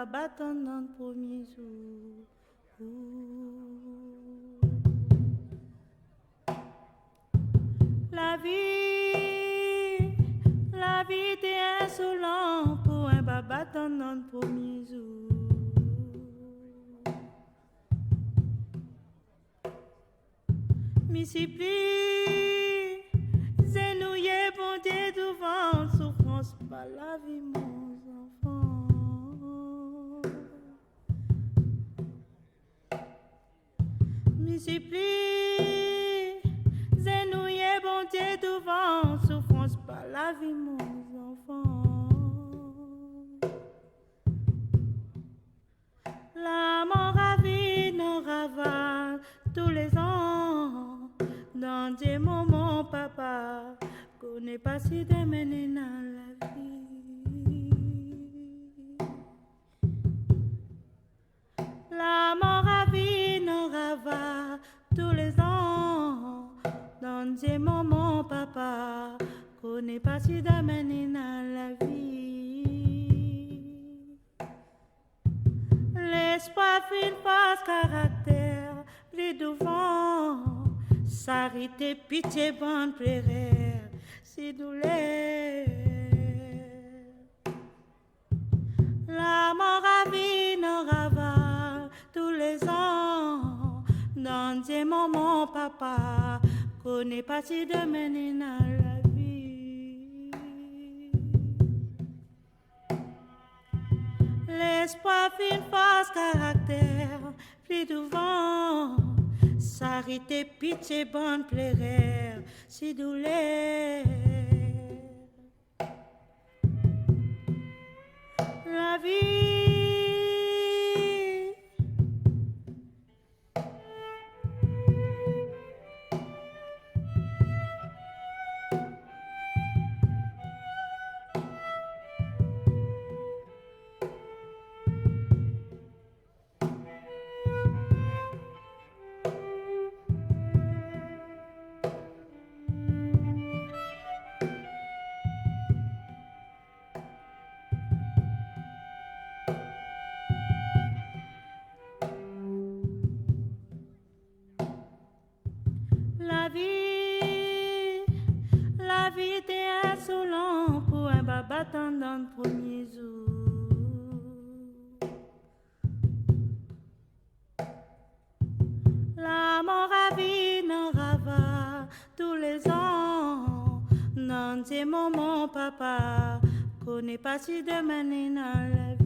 baba dans le premier jour. La vie était insolente pour un baba dans le premier jour. Misipli, zénouillé, bon Dieu devant, souffrance par la vie, mon enfant. Misipli, zénouillé, bon Dieu devant, souffrance par la vie, mon enfant. La mort ravit, non ravale tous les ans. Dans des moments, papa, connaît pas si démené dans la vie. La mort ravit, non ravale tous les ans. Dans des moments, papa, connaît pas si démené dans la vie. L'espoir fait une passe caractère, plus devant. S'arrêter, pitié, bonne prière, si douleur. La mort à vie nous ravale tous les ans. Dans des moments, papa, connaît pas si de mener dans la vie. L'espoir fait une force caractère, plus devant. S'arrêter, pitié, bonne plaire, si douleur. La vie. La vie était insolente pour un baba dans le premier jour. La mort à vie n'en ravale tous les ans. Dans ces moments, papa, connaît pas si de mener dans la vie.